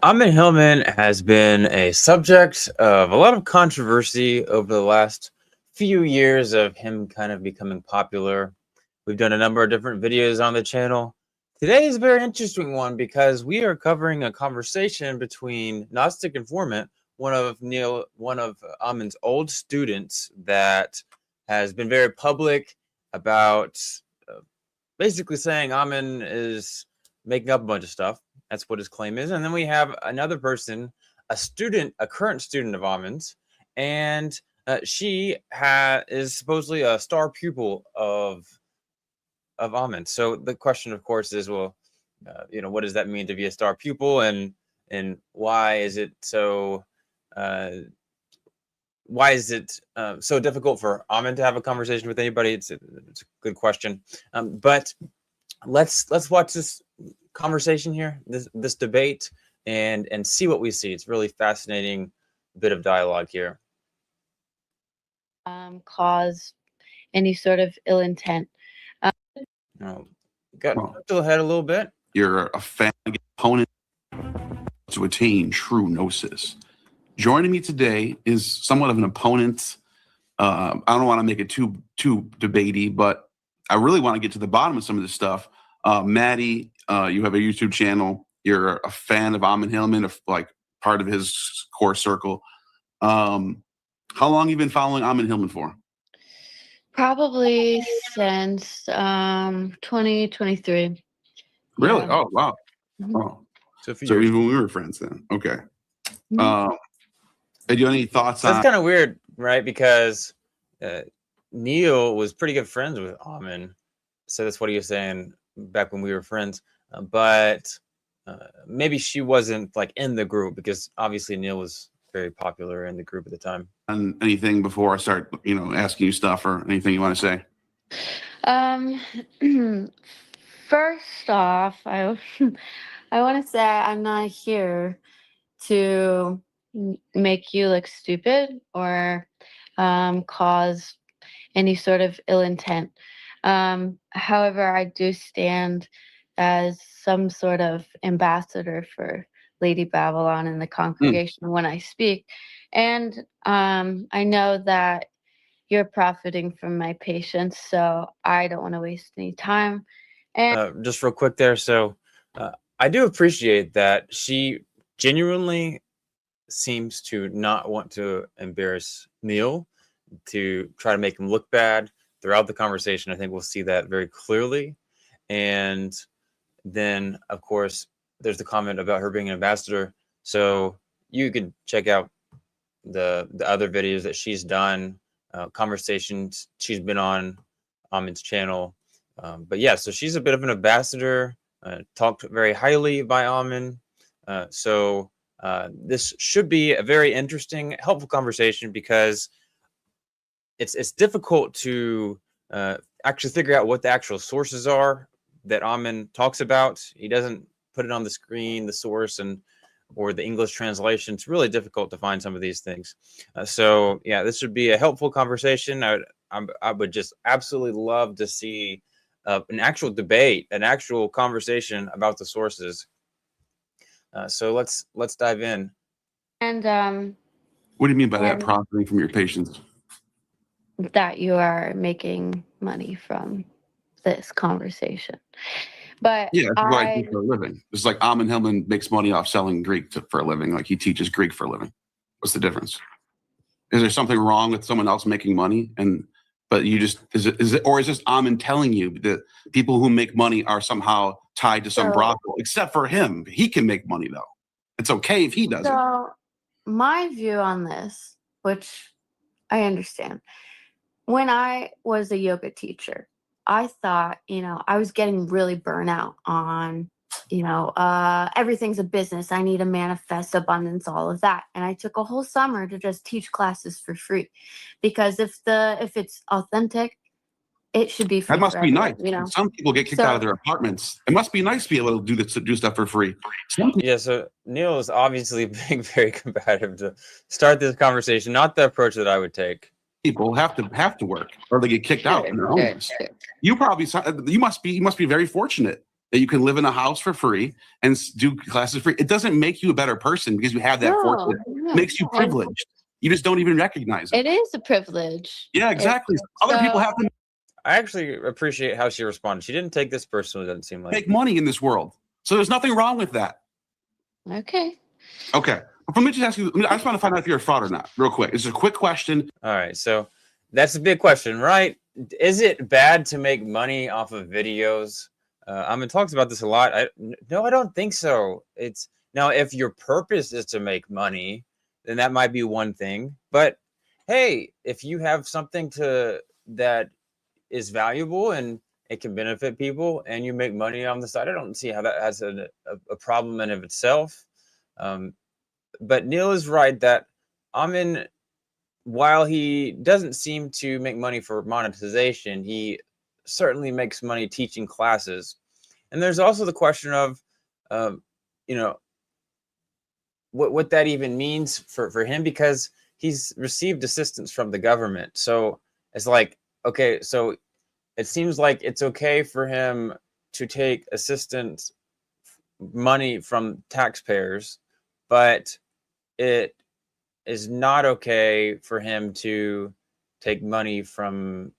Ammon Hillman has been a subject of a lot of controversy over the last few years of him kind of becoming popular. We've done a number of different videos on the channel. Today is a very interesting one because we are covering a conversation between Gnostic Informant, one of Ammon's old students that has been very public about basically saying Ammon is making up a bunch of stuff. That's what his claim is. And then we have another person, a current student of Ammon's, and she is supposedly a star pupil of Ammon. So the question, of course, is, well, what does that mean to be a star pupil, and why is it so? Why is it so difficult for Ammon to have a conversation with anybody? It's a good question, but let's watch this conversation here, this debate, and see what we see. It's really fascinating bit of dialogue here. Cause any sort of ill intent. Got to ahead a little bit. You're a fan opponent to attain true gnosis. Joining me today is somewhat of an opponent. I don't want to make it too debatey, but I really want to get to the bottom of some of this stuff. Maddie, you have a YouTube channel. You're a fan of Ammon Hillman, like part of his core circle. How long have you been following Ammon Hillman for? Probably since 2023. Really? Yeah. Oh, wow. Mm-hmm. Oh. So even when we were friends then. Okay. Mm-hmm. Do you have any thoughts on... That's kind of weird, right? Because Neil was pretty good friends with Ammon. So that's what he was saying back when we were friends. But maybe she wasn't like in the group, because obviously Neil was very popular in the group at the time. And anything before I start, asking you stuff or anything you want to say? First off, I want to say I'm not here to make you look stupid or cause any sort of ill intent. However, I do stand as some sort of ambassador for Lady Babylon in the congregation when I speak. And I know that you're profiting from my patience, so I don't want to waste any time. And just real quick there. So I do appreciate that she genuinely seems to not want to embarrass Neil, to try to make him look bad throughout the conversation. I think we'll see that very clearly. And then, of course, there's the comment about her being an ambassador. So you could check out the other videos that she's done, conversations she's been on Ammon's channel. But yeah, so she's a bit of an ambassador, talked very highly by Ammon. So this should be a very interesting, helpful conversation, because it's difficult to actually figure out what the actual sources are that Ammon talks about. He doesn't put it on the screen, the source, or the English translation. It's really difficult to find some of these things. So yeah, this would be a helpful conversation. I would just absolutely love to see an actual debate, an actual conversation about the sources. So let's dive in. And what do you mean by that, profiting from your patients? That you are making money from this conversation. But yeah, that's what I do for a living. It's like Ammon Hillman makes money off selling Greek for a living. Like, he teaches Greek for a living. What's the difference? Is there something wrong with someone else making money? But you just, is it, or is this Ammon telling you that people who make money are somehow tied to some brothel? Except for him, he can make money though. It's okay if he doesn't. So my view on this, which I understand, when I was a yoga teacher, I thought, I was getting really burnout on, everything's a business. I need to manifest abundance, all of that. And I took a whole summer to just teach classes for free, because if it's authentic, it should be free. That must be nice. Some people get kicked out of their apartments. It must be nice to be able to do stuff for free. Yeah. So Neil is obviously being very combative to start this conversation. Not the approach that I would take. People have to work, or they get kicked out in their homes. You must be very fortunate that you can live in a house for free and do classes free. It doesn't make you a better person because you have that fortune. It makes you privileged. You just don't even recognize it. It is a privilege. Yeah, exactly. Other people have to I actually appreciate how she responded. She didn't take this personally, doesn't seem like. make money in this world. So there's nothing wrong with that. Okay. Okay. Let me just ask you, I just want to find out if you're a fraud or not, real quick. It's a quick question. All right. So that's a big question, right? Is it bad to make money off of videos? Ammon talks about this a lot. No, I don't think so. It's now, if your purpose is to make money, then that might be one thing. But hey, if you have something that is valuable and it can benefit people and you make money on the side, I don't see how that has a problem in of itself. But Neil is right that Ammon, while he doesn't seem to make money for monetization, he certainly makes money teaching classes. And there's also the question of, you know, what that even means for him, because he's received assistance from the government. So it's like, okay, so it seems like it's okay for him to take assistance money from taxpayers, but it is not okay for him to take money from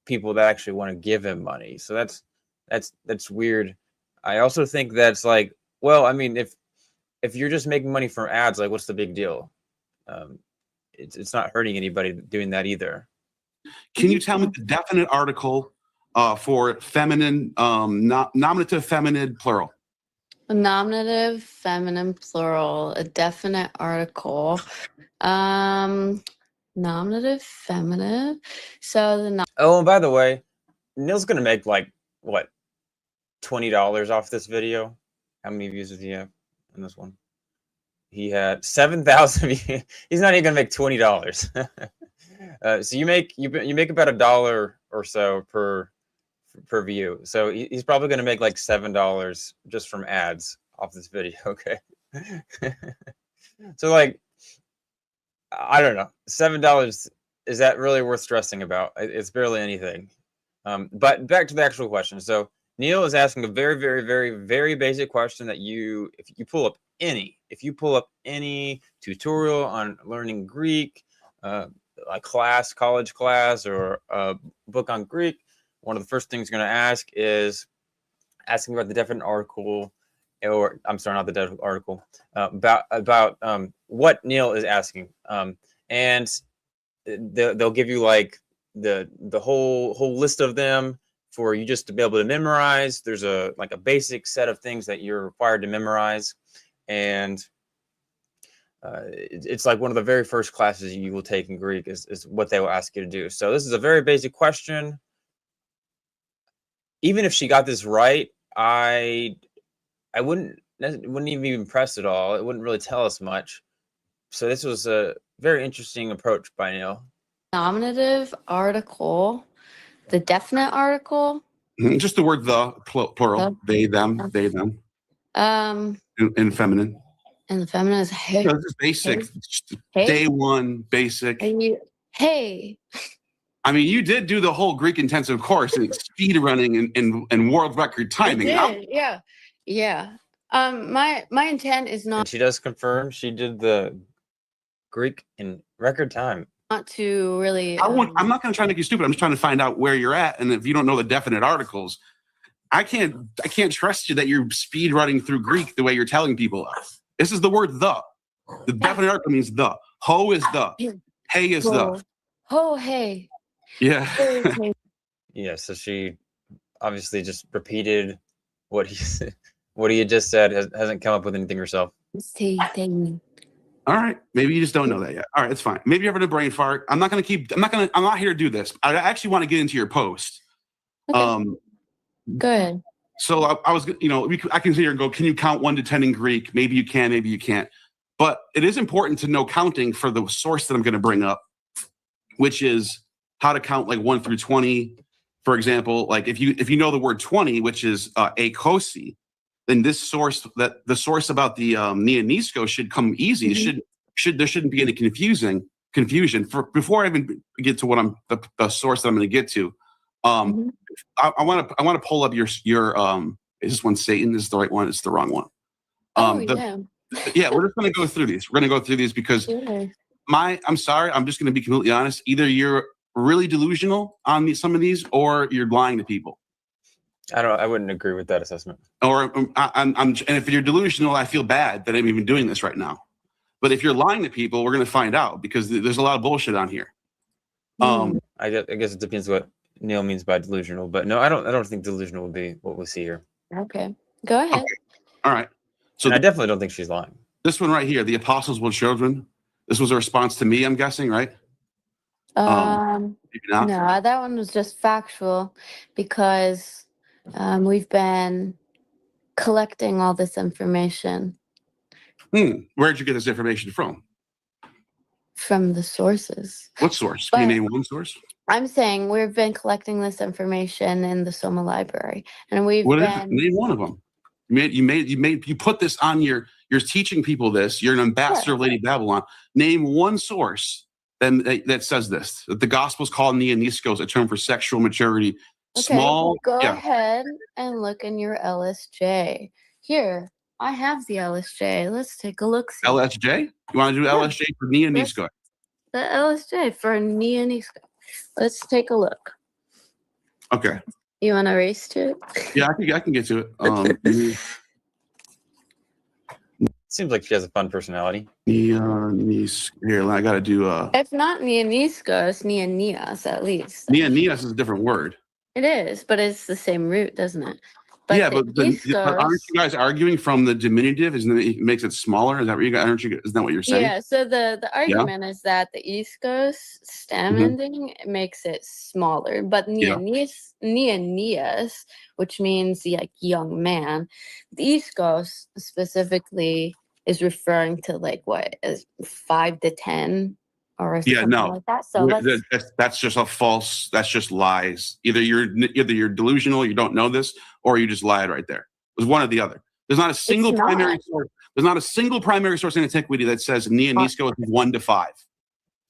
people that actually want to give him money. So that's weird. I also think that's like, well, I mean, if you're just making money from ads, like, what's the big deal? It's not hurting anybody doing that either. Can you tell me the definite article for feminine, nominative feminine plural? Nominative feminine plural, a definite article. Nominative feminine. So the Oh, and by the way, Neil's gonna make like what, $20 off this video. How many views did he have on this one? He had 7,000. He's not even gonna make $20. So you make about $1 or so per view. So he's probably gonna make like $7 just from ads off this video. Okay. So like, I don't know, $7, is that really worth stressing about? It's barely anything. But back to the actual question. So Neil is asking a very, very, very, very basic question that if you pull up any tutorial on learning Greek, like college class, or a book on Greek, one of the first things you're going to ask is asking about the definite article, or I'm sorry, not the definite article, about what Neil is asking, and they'll give you like the whole list of them for you just to be able to memorize. There's a basic set of things that you're required to memorize, and it's like one of the very first classes you will take in Greek is what they will ask you to do. So this is a very basic question. Even if she got this right, I wouldn't even be impressed at all. It wouldn't really tell us much. So this was a very interesting approach by Neil. nominative article, the definite article. Just the word the, plural. They, them, they, them. In feminine. And the feminine is hey. This is basic. Hey. Day one, basic. Hey. I mean, you did do the whole Greek intensive course in speed running and world record timing. I did, yeah. My intent is And not she does confirm she did the Greek in record time. not to really. I'm not going to try to make you stupid. I'm just trying to find out where you're at, and if you don't know the definite articles, I can't trust you that you're speed running through Greek the way you're telling people. This is the word the. The definite article means the. Ho is the. Hey is the. Ho, hey. Yeah. Hey. Yeah. So she obviously just repeated what he had just said. Hasn't come up with anything herself. All right. Maybe you just don't know that yet. All right, it's fine. Maybe you're having a brain fart. I'm not here to do this. I actually want to get into your post. Okay. Good. So I was, I can sit here and go, can you count 1 to 10 in Greek? Maybe you can, maybe you can't. But it is important to know counting for the source that I'm going to bring up, which is how to count like 1 through 20. For example, like if you know the word 20, which is ekosi, then the source about the Neonisko should come easy. Mm-hmm. There shouldn't be any confusion. Before I even get to what the source that I'm going to get to. I want to pull up your Is this one Satan? Is this the right one? Is the wrong one? Yeah. Yeah, we're just going to go through these. We're going to go through these because Sure. I'm sorry, I'm just going to be completely honest. Either you're really delusional on some of these, or you're lying to people. I wouldn't agree with that assessment. Or and if you're delusional, I feel bad that I'm even doing this right now. But if you're lying to people, we're going to find out because there's a lot of bullshit on here. I guess it depends what Neil means by delusional, but no, I don't think delusional would be what we see here. Okay, go ahead. Okay. All right. So I definitely don't think she's lying. This one right here, the apostles were children. This was a response to me, I'm guessing, right? Maybe not. No, that one was just factual because we've been collecting all this information. Where'd you get this information from? From the sources. What source? Can you name one source? I'm saying we've been collecting this information in the Soma library, and we've name one of them. You put this on you're teaching people this. You're an ambassador of Lady Babylon. Name one source that says this. That the gospel is called neoniskos, a term for sexual maturity. Okay, go ahead and look in your LSJ. Here, I have the LSJ. Let's take a look. LSJ? You want to do LSJ for neonisko? The LSJ for neonisko. Let's take a look. Okay. You want to race to it? Yeah, I can get to it. Seems like she has a fun personality. Here, I got to do. If not neoniskos, neonias at least. Neonias is a different word. It is, but it's the same root, doesn't it? But yeah, but aren't you guys arguing from the diminutive? Isn't it makes it smaller? Is that what you guys? Isn't that what you're saying? Yeah. So the argument is that the East Coast stem ending makes it smaller, but neonias, which means like young man, the East Coast specifically is referring to like what is 5 to 10. Or something like that. So that's just a false. That's just lies. Either you're delusional, you don't know this, or you just lied right there. It was one or the other. There's not a single primary source. There's not a single primary source in antiquity that says neonisko is 1 to 5.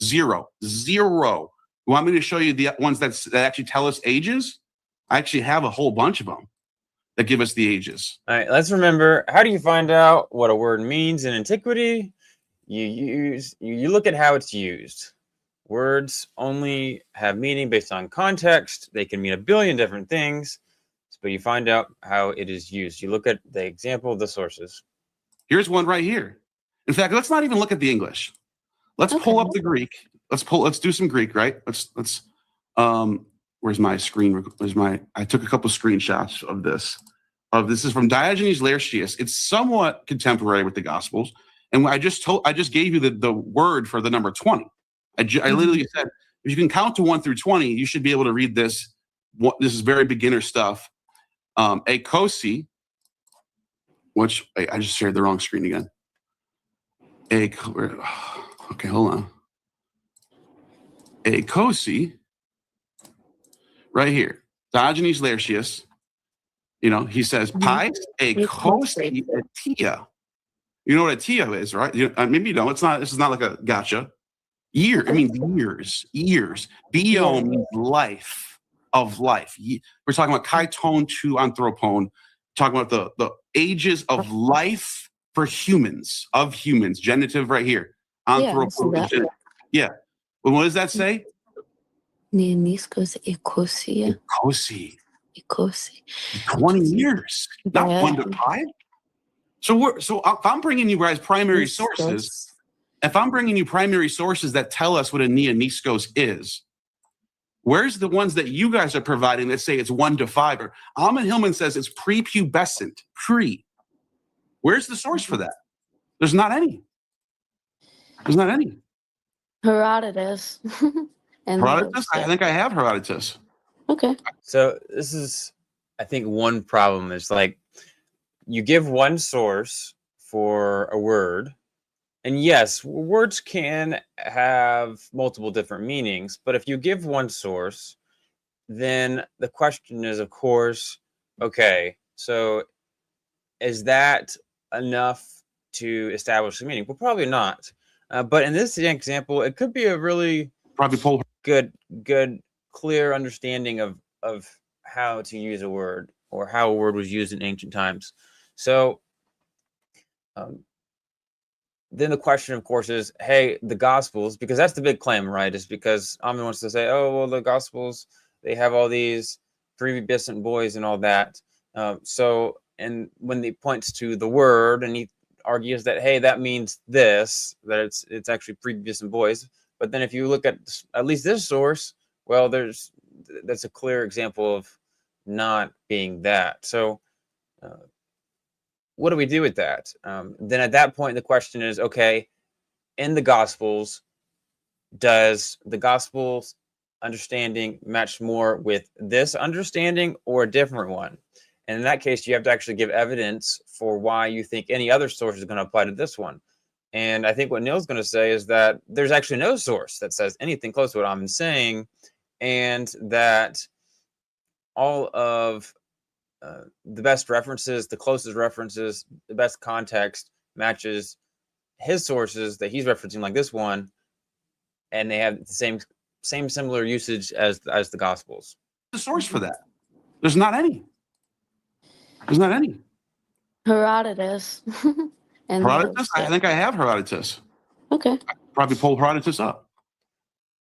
Zero. You want me to show you the ones that actually tell us ages? I actually have a whole bunch of them that give us the ages. All right. Let's remember. How do you find out what a word means in antiquity? You look at how it's used. Words only have meaning based on context. They can mean a billion different things, but you find out how it is used. You look at the example of the sources. Here's one right here. In fact, let's not even look at the English. Let's pull up the Greek. Let's do some Greek, right? Let's where's my screen? I took a couple screenshots of this. This is from Diogenes Laertius. It's somewhat contemporary with the Gospels. And I just gave you the word for the number 20. I literally said, if you can count to 1 through 20, you should be able to read this. This is very beginner stuff. Akosi, which I just shared the wrong screen again. Okay, hold on. Akosi, right here. Diogenes Laertius, he says, Pais Akosi Atia. You know what a tia is, right? Maybe you don't. This is not like a gotcha. Years. Bio means life, of life. We're talking about kaiton to anthropon, talking about the ages of life for humans, genitive right here. Anthropon. Yeah. Well, what does that say? Neoniskos ekosi. Ekosi. 20 years. Not 1 to 5. So if I'm bringing you guys primary sources, that tell us what a neoniskos is, where's the ones that you guys are providing that say it's 1 to 5? Or Ammon Hillman says it's prepubescent. Where's the source for that? There's not any. Herodotus. Herodotus? I think I have Herodotus. Okay. So this is, I think, one problem is like, you give one source for a word, and yes, words can have multiple different meanings, but if you give one source, then the question is, of course, okay, so is that enough to establish the meaning? Well, probably not. But in this example, it could be a really good, clear understanding of how to use a word. or how a word was used in ancient times. So then the question, of course, is, hey, the Gospels, because that's the big claim, right? Is because Ammon wants to say, oh, well, the Gospels, they have all these prepubescent boys and all that. And when he points to the word, and he argues that, hey, that means this, that it's actually prepubescent boys. But then if you look at least this source, well, that's a clear example of not being that. So what do we do with that? Then at that point, the question is, okay, in the Gospels, does the Gospels understanding match more with this understanding or a different one? And in that case, you have to actually give evidence for why you think any other source is going to apply to this one. And I think what Neil's going to say is that there's actually no source that says anything close to what I'm saying, and that all of the best references, the closest references, the best context matches his sources that he's referencing, like this one, and they have the same similar usage as the Gospels. The source for that? There's not any. There's not any. Herodotus. And Herodotus? I think I have Herodotus. Okay. Probably pull Herodotus up.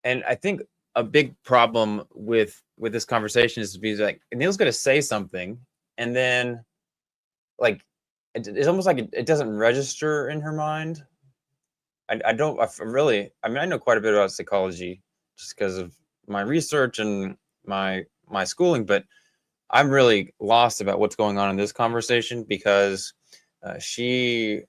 And I think a big problem with this conversation is because, like, Neil's going to say something, and then, like, it's almost like it doesn't register in her mind. I know quite a bit about psychology just because of my research and my schooling, but I'm really lost about what's going on in this conversation, because she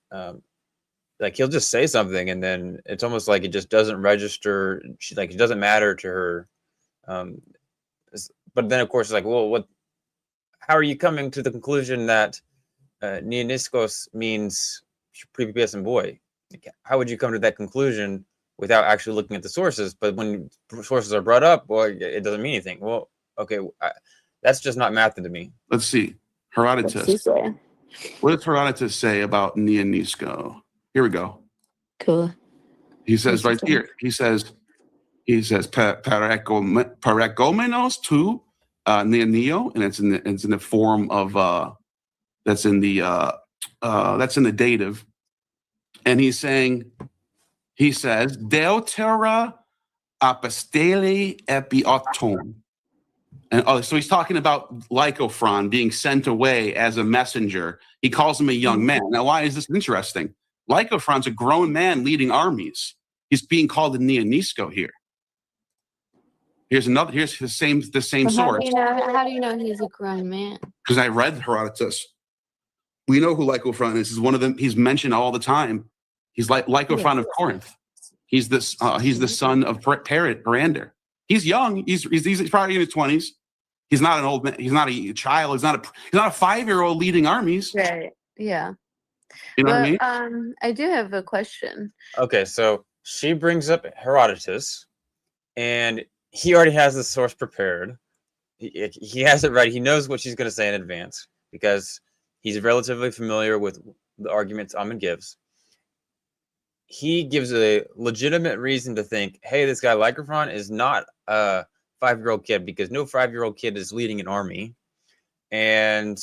he'll just say something, and then it's almost like it just doesn't register. It doesn't matter to her. But then, of course, it's like, well, how are you coming to the conclusion that Neoniskos means prepubescent boy? How would you come to that conclusion without actually looking at the sources? But when sources are brought up, well, it doesn't mean anything. Well, okay, that's just not math to me. Let's see. Herodotus. What does Herodotus say about Neonisko? Here we go. Cool. He says right here. He says paragomenos to neoneo, and it's in the form of that's in the dative, and he says deutera apostele epioton. And so he's talking about Lycophron being sent away as a messenger. He calls him a young man. Now, why is this interesting? Lycophron's a grown man leading armies. He's being called a Neonisko here. Here's the same source. How do you know he's a grown man? Because I read Herodotus. We know who Lycophron is. He's one of them. He's mentioned all the time. He's like Lycophron of Corinth. He's the son of Parander. He's young. He's probably in his 20s. He's not an old man. He's not a child. He's not a 5-year-old leading armies. Right. Yeah. You know what I mean? I do have a question. Okay, so she brings up Herodotus, and he already has the source prepared. He has it right. He knows what she's going to say in advance because he's relatively familiar with the arguments Ammon gives. He gives a legitimate reason to think, hey, this guy Lycophron is not a 5-year-old kid, because no 5-year-old kid is leading an army, and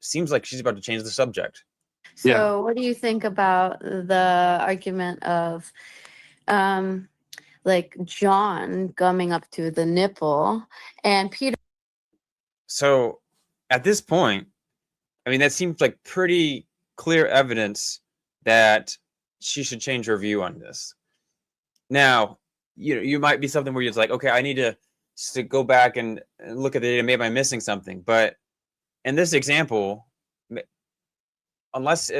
seems like she's about to change the subject. So what do you think about the argument of like John gumming up to the nipple and Peter? So at this point, I mean, that seems like pretty clear evidence that she should change her view on this. Now, you might be something where you're like, okay, I need to go back and look at the data. Maybe I'm missing something. But in this example, unless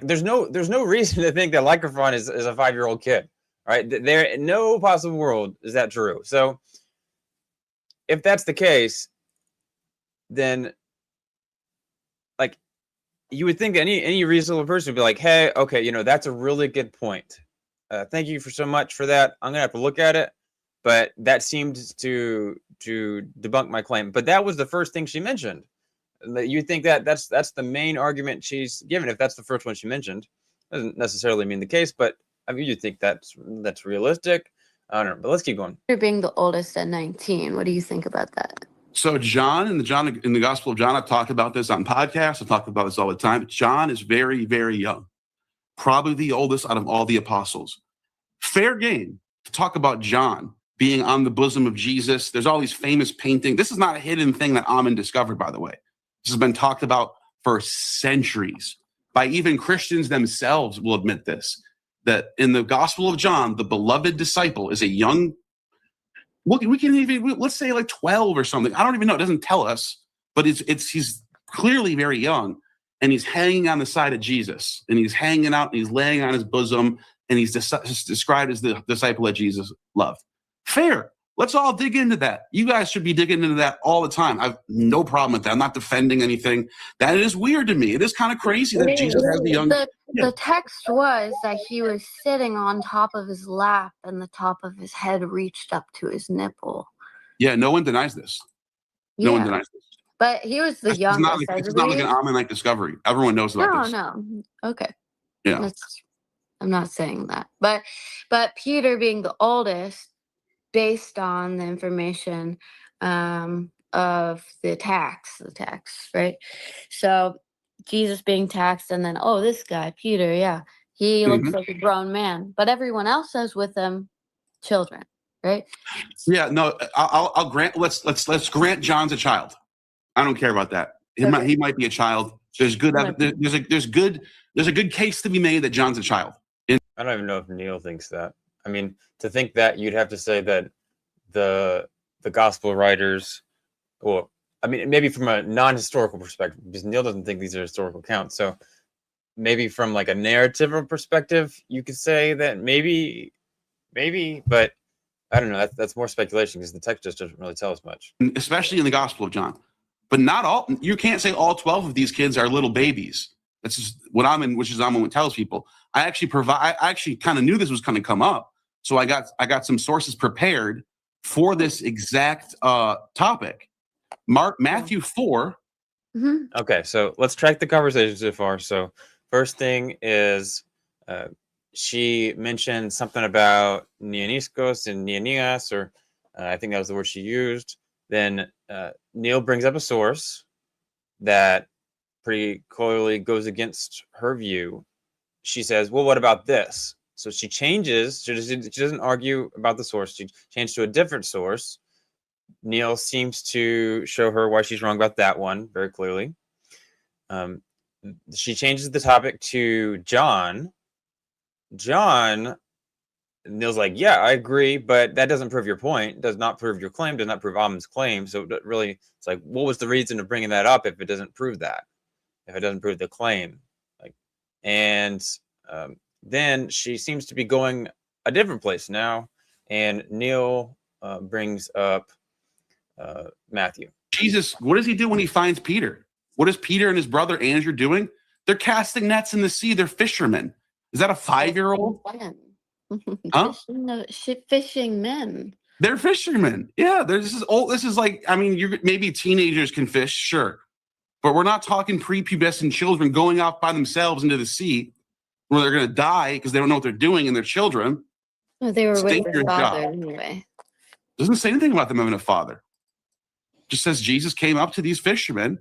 there's no reason to think that Lycophron is a 5-year-old kid, right? There, in no possible world is that true. So if that's the case, then you would think that any reasonable person would be like, hey, okay, that's a really good point. Thank you so much for that. I'm gonna have to look at it, but that seemed to debunk my claim. But that was the first thing she mentioned. You think that's the main argument she's given. If that's the first one she mentioned, doesn't necessarily mean the case, but I mean, you think that's realistic. I don't know, but let's keep going. You're being the oldest at 19. What do you think about that? So John in the Gospel of John, I've talked about this on podcasts. I've talked about this all the time. John is very, very young, probably the oldest out of all the apostles. Fair game to talk about John being on the bosom of Jesus. There's all these famous paintings. This is not a hidden thing that Ammon discovered, by the way. This has been talked about for centuries by even Christians themselves will admit this, that in the Gospel of John, the beloved disciple is a young, we can even, let's say like 12 or something. I don't even know. It doesn't tell us, but he's clearly very young, and he's hanging on the side of Jesus, and he's hanging out and he's laying on his bosom, and he's described as the disciple that Jesus loved. Fair. Let's all dig into that. You guys should be digging into that all the time. I've no problem with that. I'm not defending anything. That is weird to me. It is kind of crazy that Jesus has the young. The text was that he was sitting on top of his lap and the top of his head reached up to his nipple. Yeah, no one denies this. No one denies this. But he was the youngest. It's not like an Ammon-like discovery. Everyone knows about this. No. Okay. Yeah. I'm not saying that. But Peter being the oldest, based on the information of the tax, right? So Jesus being taxed, and then, oh, this guy, Peter, yeah, he looks like a grown man. But everyone else has with them children, right? Yeah, no, I'll grant, let's grant John's a child. I don't care about that. He might be a child. There's a good case to be made that John's a child. I don't even know if Neil thinks that. I mean, to think that, you'd have to say that the gospel writers, well, I mean, maybe from a non-historical perspective, because Neil doesn't think these are historical accounts. So maybe from like a narrative perspective, you could say that maybe, but I don't know. That's more speculation because the text just doesn't really tell us much. Especially in the Gospel of John. But not all, you can't say all 12 of these kids are little babies. That's just what which is Ammon tells people. I actually kind of knew this was going to come up. So I got some sources prepared for this exact topic. Matthew 4. Okay, so let's track the conversation so far. So first thing is she mentioned something about Neoniskos and Neonias, or I think that was the word she used. Then Neil brings up a source that pretty clearly goes against her view. She says, well, what about this? So she changes. She doesn't argue about the source. She changed to a different source. Neil seems to show her why she's wrong about that one very clearly. She changes the topic to John. Neil's like, yeah, I agree, but that doesn't prove your point. Does not prove your claim. Does not prove Ammon's claim. So really, it's like, what was the reason of bringing that up if it doesn't prove that? If it doesn't prove the claim, then she seems to be going a different place now, and Neil brings up Matthew. Jesus, what does he do when he finds Peter? What is Peter and his brother Andrew doing? They're casting nets in the sea. They're fishermen. Is that a 5-year-old? Huh? Fishing men. They're fishermen. Yeah, this is like, I mean, maybe teenagers can fish, sure. But we're not talking prepubescent children going off by themselves into the sea where they're going to die because they don't know what they're doing and they're children. No, they were with their father anyway. Doesn't say anything about them having a father. Just says Jesus came up to these fishermen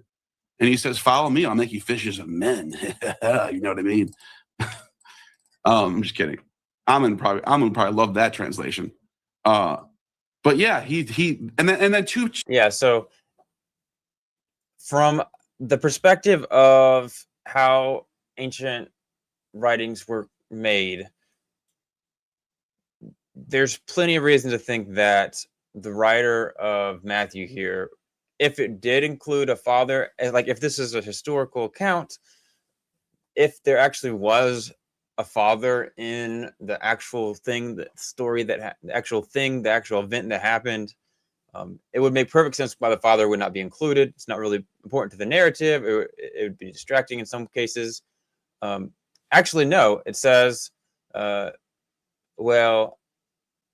and he says, follow me, I'll make you fishers of men. You know what I mean? I'm just kidding. Ammon probably loved that translation. But yeah, and then two. Yeah, so from the perspective of how ancient writings were made, there's plenty of reason to think that the writer of Matthew here, if it did include a father, like if this is a historical account, if there actually was a father in the actual thing, the story the actual event that happened, it would make perfect sense why the father would not be included. It's not really important to the narrative. It would be distracting in some cases. Actually, no, it says, well,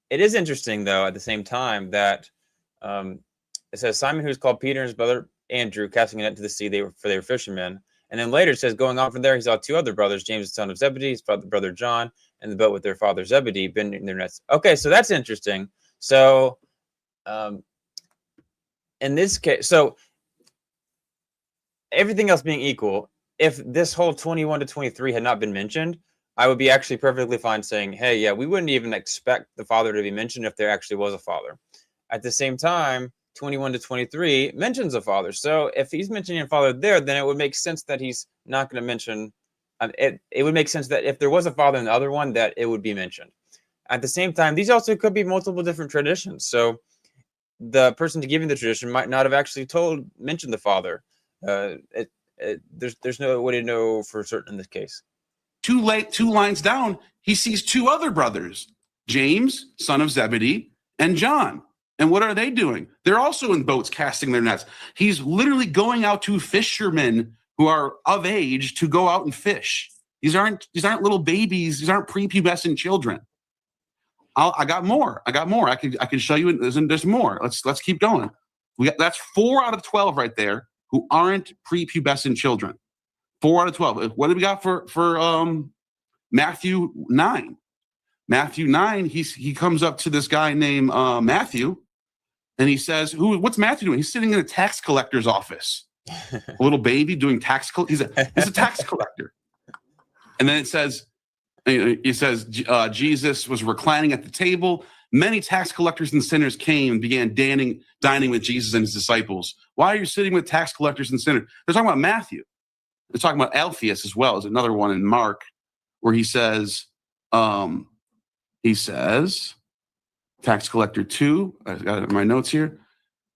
it is interesting, though, at the same time that it says Simon, who's called Peter, and his brother Andrew, casting a net into the sea, they were fishermen. And then later it says, going on from there, he saw two other brothers, James, the son of Zebedee, his brother John, and the boat with their father Zebedee, bending their nets. Okay, so that's interesting. So in this case, so everything else being equal, if this whole 21 to 23 had not been mentioned, I would be actually perfectly fine saying, hey, yeah, we wouldn't even expect the father to be mentioned if there actually was a father. At the same time, 21 to 23 mentions a father. So if he's mentioning a father there, then it would make sense that he's not going to mention, it would make sense that if there was a father in the other one, that it would be mentioned. At the same time, these also could be multiple different traditions. So the person giving the tradition might not have actually mentioned the father. There's no way to know for certain in this case. Two lines down, he sees two other brothers, James, son of Zebedee, and John. And what are they doing? They're also in boats casting their nets. He's literally going out to fishermen who are of age to go out and fish. These aren't little babies. These aren't prepubescent children. I got more. I can show you. There's more. Let's keep going. That's 4 out of 12 right there who aren't prepubescent children. 4 out of 12. What do we got for Matthew 9? Matthew 9, he comes up to this guy named Matthew, and he says, what's Matthew doing? He's sitting in a tax collector's office. A little baby doing he's a tax collector. And then it says, Jesus was reclining at the table. Many tax collectors and sinners came and began dining with Jesus and his disciples. Why are you sitting with tax collectors and sinners? They're talking about Matthew. They're talking about Alphaeus as well as another one in Mark, where he says, tax collector 2. I got it in my notes here.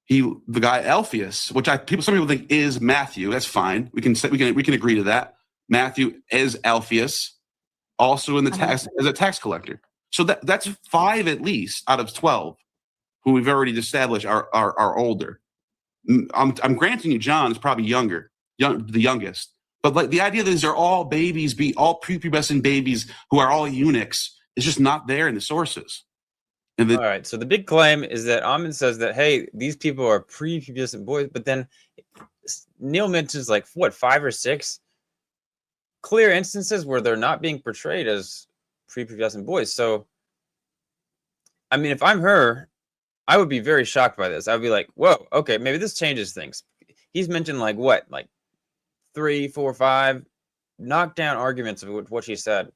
The guy Alphaeus, which some people think is Matthew. That's fine. We can agree to that. Matthew is Alphaeus, also in the tax as a tax collector. So that's 5 at least out of 12 who we've already established are older. I'm granting you, John is probably the youngest. But like the idea that these are all babies, all prepubescent babies who are all eunuchs is just not there in the sources. All right. So the big claim is that Ammon says that, hey, these people are prepubescent boys, but then Neil mentions 5 or 6 clear instances where they're not being portrayed as prepubescent boys. So, I mean, if I'm her, I would be very shocked by this. I would be like, whoa, okay, maybe this changes things. He's mentioned 3, 4, 5 knockdown arguments of what she said.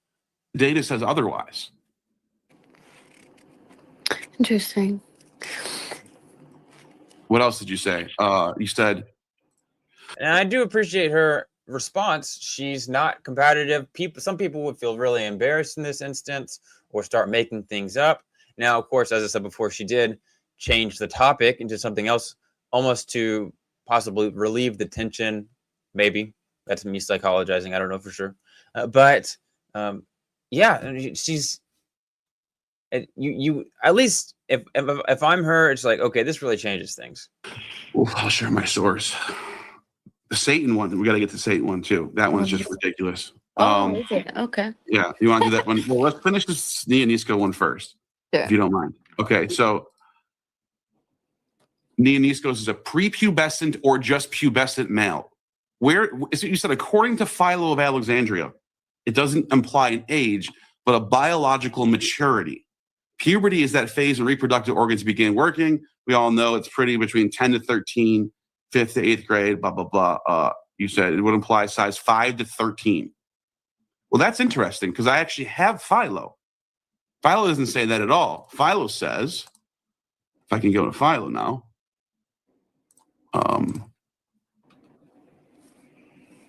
Data says otherwise. Interesting. What else did you say? You said, and I do appreciate her response. She's not combative. Some people would feel really embarrassed in this instance or start making things up. Now, of course, as I said before, she did change the topic into something else, almost to possibly relieve the tension. Maybe that's me psychologizing. I don't know for sure, but yeah, she's. You at least if I'm her, it's like, okay, this really changes things. Well, I'll share my source. The Satan one, we got to get the Satan one too. That one's just ridiculous. Is it? Okay. Yeah, you want to do that one? Well, let's finish this Neonisko one first, if you don't mind. Okay, so Neoniskos is a prepubescent or just pubescent male. You said according to Philo of Alexandria, it doesn't imply an age, but a biological maturity. Puberty is that phase when reproductive organs begin working. We all know it's pretty between 10 to 13, 5th to 8th grade, blah, blah, blah. You said it would imply size 5 to 13. Well, that's interesting because I actually have Philo. Philo doesn't say that at all. Philo says, if I can go to Philo now,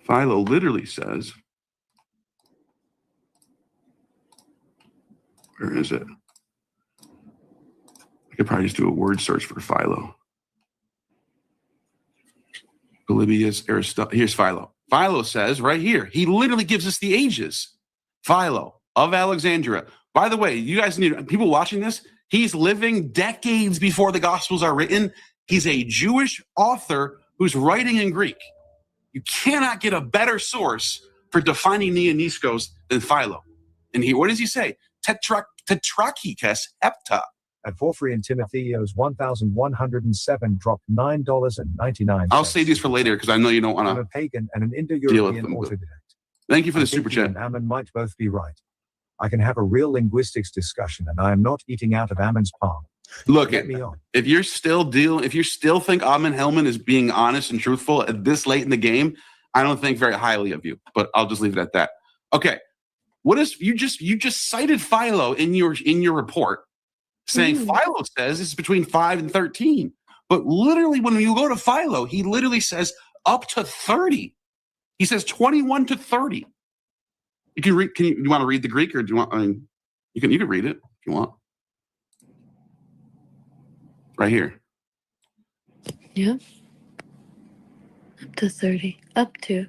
Philo literally says, where is it? I could probably just do a word search for Philo. Polybius, Aristotle. Here's Philo. Philo says right here, he literally gives us the ages. Philo of Alexandria. By the way, you guys need people watching this. He's living decades before the Gospels are written. He's a Jewish author who's writing in Greek. You cannot get a better source for defining Neoniskos than Philo. And what does he say? Tetrachikes hepta. At Porphyry and Timotheos 1107 dropped $9.99. I'll save these for later because I know you don't want to. A pagan and an Indo-European autodidact. Thank you for the super chat. And Ammon might both be right. I can have a real linguistics discussion, and I am not eating out of Ammon's palm. Look, Let me on. if you still think Ammon Hillman is being honest and truthful at this late in the game, I don't think very highly of you. But I'll just leave it at that. Okay, what is you just cited Philo in your report, saying Philo says it's between 5 and 13. But literally, when you go to Philo, he literally says up to 30. He says 21 to 30. You can read. You want to read the Greek, or do you want? I mean, you can read it if you want. Right here. Yeah. Up to 30. Up to.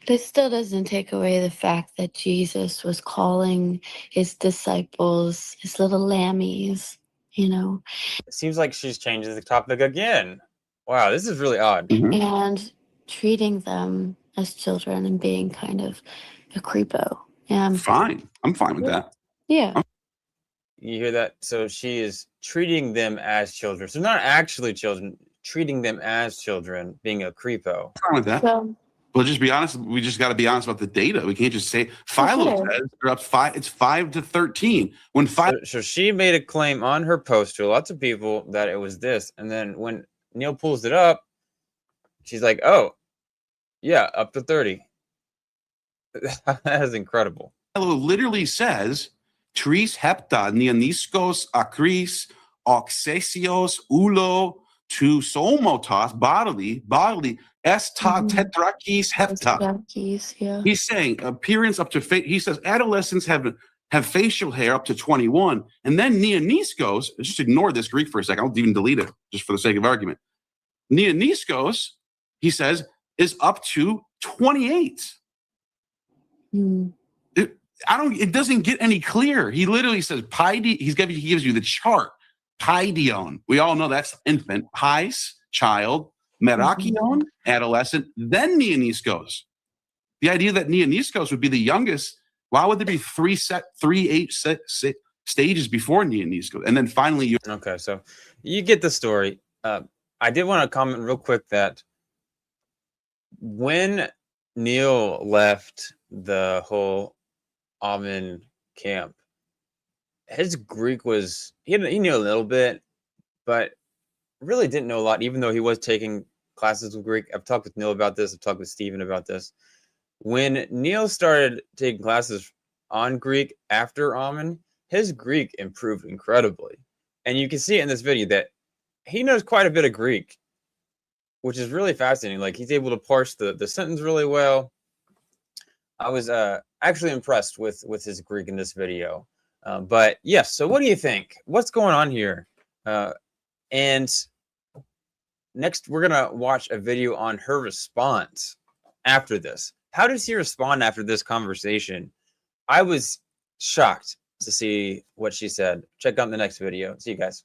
But it still doesn't take away the fact that Jesus was calling his disciples his little lammies, you know, It seems like she's changing the topic again. Wow, this is really odd. and treating them as children and being kind of a creepo. Fine. I'm fine with that. Yeah. You hear that? So she is treating them as children. So not actually children, treating them as children, being a creepo. I'm fine with that. So, Well, just be honest. We just got to be honest about the data. We can't just say Philo says they're up 5. It's 5 to 13. When So she made a claim on her post to lots of people that it was this, and then when Neil pulls it up, she's like, "Oh, yeah, up to 30." That is incredible. Philo literally says, "Tris hepta neoniskos akris oxesios ulo to somotos bodily esta tetrakis hepta." yeah. He's saying appearance up to he says adolescents have facial hair up to 21, and then neoniskos. Just ignore this Greek for a second. I'll even delete it just for the sake of argument. Neoniskos, he says, is up to 28. It doesn't get any clearer. He literally says he gives you the chart. Paidion. We all know that's infant. Pais, child. Merakion, adolescent. Then neoniskos. The idea that neoniskos would be the youngest. Why would there be 3 stages before neoniskos? And then finally Okay, so you get the story. I did want to comment real quick that when Neil left the whole Ammon camp, his Greek was he knew a little bit, but really didn't know a lot, even though he was taking classes with Greek. I've talked with Neil about this. I've talked with Steven about this. When Neil started taking classes on Greek after Ammon, his Greek improved incredibly. And you can see in this video that he knows quite a bit of Greek, which is really fascinating. Like, he's able to parse the sentence really well. I was actually impressed with his Greek in this video. But yes, so what do you think? What's going on here? And next, we're going to watch a video on her response after this. How does he respond after this conversation? I was shocked to see what she said. Check out the next video. See you guys.